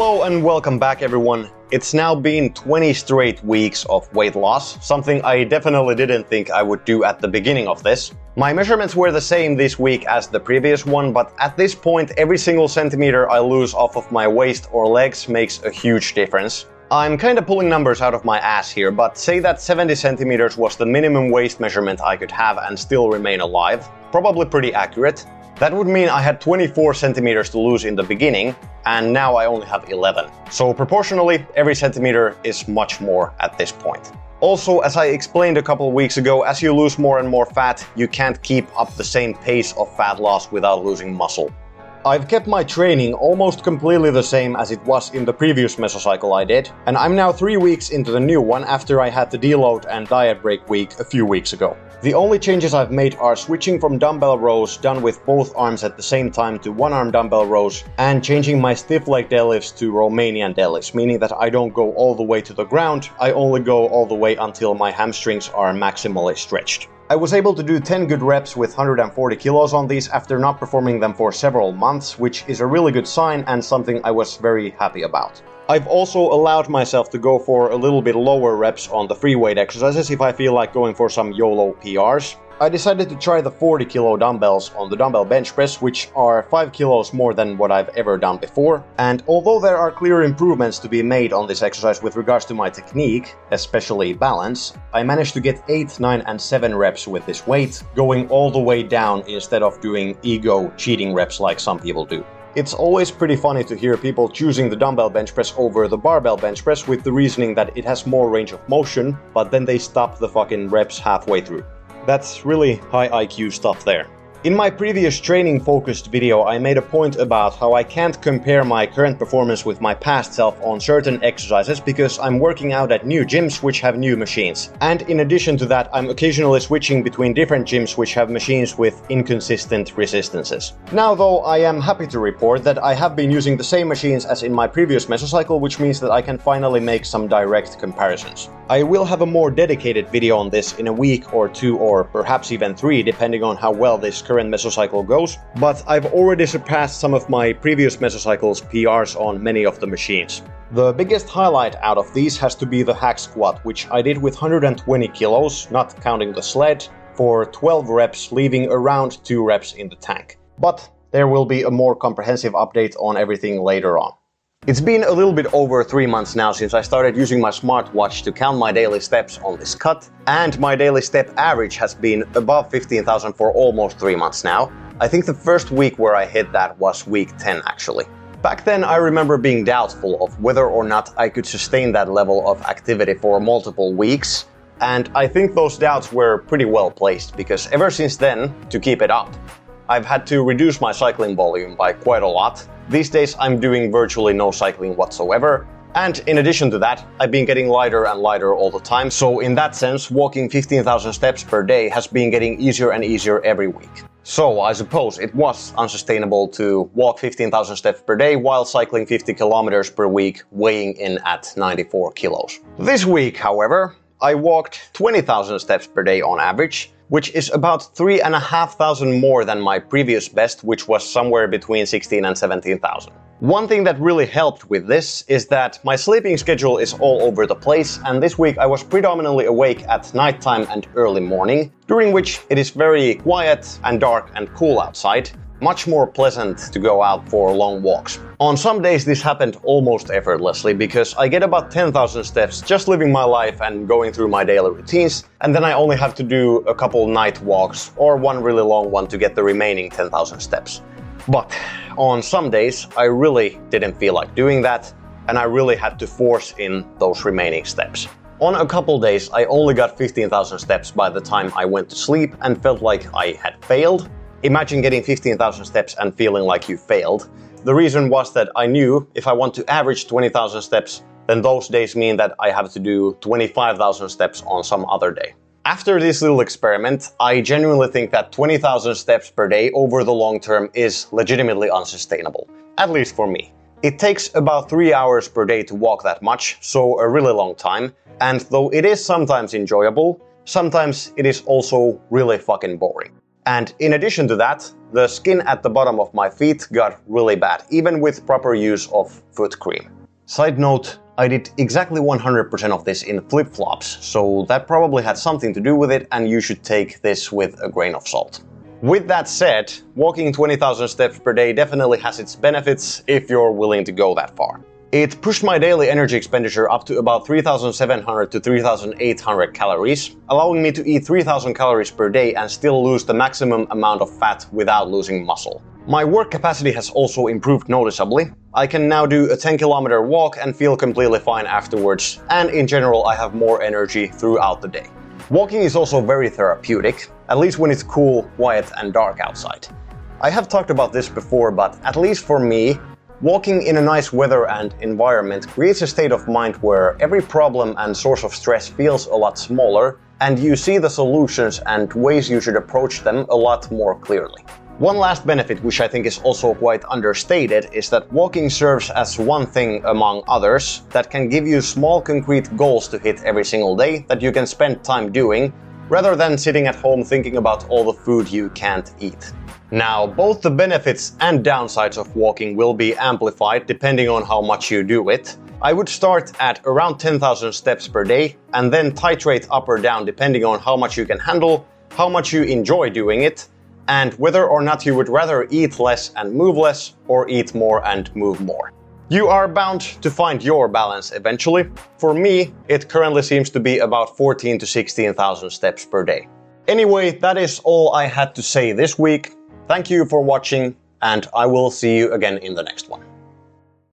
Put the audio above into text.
Hello and welcome back everyone. It's now been 20 straight weeks of weight loss, something I definitely didn't think I would do at the beginning of this. My measurements were the same this week as the previous one, but at this point every single centimeter I lose off of my waist or legs makes a huge difference. I'm kinda pulling numbers out of my ass here, but say that 70 centimeters was the minimum waist measurement I could have and still remain alive. Probably pretty accurate. That would mean I had 24 centimeters to lose in the beginning, and now I only have 11. So proportionally, every centimeter is much more at this point. Also, as I explained a couple of weeks ago, as you lose more and more fat, you can't keep up the same pace of fat loss without losing muscle. I've kept my training almost completely the same as it was in the previous mesocycle I did, and I'm now 3 weeks into the new one after I had the deload and diet break week a few weeks ago. The only changes I've made are switching from dumbbell rows done with both arms at the same time to one-arm dumbbell rows, and changing my stiff leg deadlifts to Romanian deadlifts, meaning that I don't go all the way to the ground, I only go all the way until my hamstrings are maximally stretched. I was able to do 10 good reps with 140 kilos on these after not performing them for several months, which is a really good sign and something I was very happy about. I've also allowed myself to go for a little bit lower reps on the free weight exercises if I feel like going for some YOLO PRs. I decided to try the 40 kilo dumbbells on the dumbbell bench press, which are 5 kilos more than what I've ever done before. And although there are clear improvements to be made on this exercise with regards to my technique, especially balance, I managed to get 8, 9 and 7 reps with this weight, going all the way down instead of doing ego cheating reps like some people do. It's always pretty funny to hear people choosing the dumbbell bench press over the barbell bench press with the reasoning that it has more range of motion, but then they stop the fucking reps halfway through. That's really high IQ stuff there. In my previous training focused video, I made a point about how I can't compare my current performance with my past self on certain exercises because I'm working out at new gyms which have new machines. And in addition to that, I'm occasionally switching between different gyms which have machines with inconsistent resistances. Now though, I am happy to report that I have been using the same machines as in my previous mesocycle, which means that I can finally make some direct comparisons. I will have a more dedicated video on this in a week or 2 or perhaps even 3 depending on how well this current mesocycle goes, but I've already surpassed some of my previous mesocycles PRs on many of the machines. The biggest highlight out of these has to be the hack squat, which I did with 120 kilos, not counting the sled, for 12 reps, leaving around 2 reps in the tank. But there will be a more comprehensive update on everything later on. It's been a little bit over 3 months now since I started using my smartwatch to count my daily steps on this cut, and my daily step average has been above 15,000 for almost 3 months now. I think the first week where I hit that was week 10 actually. Back then I remember being doubtful of whether or not I could sustain that level of activity for multiple weeks, and I think those doubts were pretty well placed because ever since then, to keep it up, I've had to reduce my cycling volume by quite a lot. These days I'm doing virtually no cycling whatsoever, and in addition to that, I've been getting lighter and lighter all the time, so in that sense, walking 15,000 steps per day has been getting easier and easier every week. So I suppose it was unsustainable to walk 15,000 steps per day while cycling 50 kilometers per week, weighing in at 94 kilos. This week, however, I walked 20,000 steps per day on average, which is about 3,500 more than my previous best, which was somewhere between 16 and 17,000. One thing that really helped with this is that my sleeping schedule is all over the place, and this week I was predominantly awake at nighttime and early morning, during which it is very quiet and dark and cool outside. Much more pleasant to go out for long walks. On some days this happened almost effortlessly because I get about 10,000 steps just living my life and going through my daily routines, and then I only have to do a couple night walks or one really long one to get the remaining 10,000 steps. But on some days I really didn't feel like doing that, and I really had to force in those remaining steps. On a couple days I only got 15,000 steps by the time I went to sleep and felt like I had failed. Imagine getting 15,000 steps and feeling like you failed. The reason was that I knew if I want to average 20,000 steps, then those days mean that I have to do 25,000 steps on some other day. After this little experiment, I genuinely think that 20,000 steps per day over the long term is legitimately unsustainable. At least for me. It takes about 3 hours per day to walk that much, so a really long time. And though it is sometimes enjoyable, sometimes it is also really fucking boring. And in addition to that, the skin at the bottom of my feet got really bad, even with proper use of foot cream. Side note, I did exactly 100% of this in flip-flops, so that probably had something to do with it, and you should take this with a grain of salt. With that said, walking 20,000 steps per day definitely has its benefits if you're willing to go that far. It pushed my daily energy expenditure up to about 3,700 to 3,800 calories, allowing me to eat 3,000 calories per day and still lose the maximum amount of fat without losing muscle. My work capacity has also improved noticeably. I can now do a 10-kilometer walk and feel completely fine afterwards, and in general I have more energy throughout the day. Walking is also very therapeutic, at least when it's cool, quiet and dark outside. I have talked about this before, but at least for me, walking in a nice weather and environment creates a state of mind where every problem and source of stress feels a lot smaller, and you see the solutions and ways you should approach them a lot more clearly. One last benefit, which I think is also quite understated, is that walking serves as one thing among others that can give you small concrete goals to hit every single day that you can spend time doing, rather than sitting at home thinking about all the food you can't eat. Now, both the benefits and downsides of walking will be amplified depending on how much you do it. I would start at around 10,000 steps per day and then titrate up or down depending on how much you can handle, how much you enjoy doing it, and whether or not you would rather eat less and move less or eat more and move more. You are bound to find your balance eventually. For me, it currently seems to be about 14 to 16,000 steps per day. Anyway, that is all I had to say this week. Thank you for watching, and I will see you again in the next one.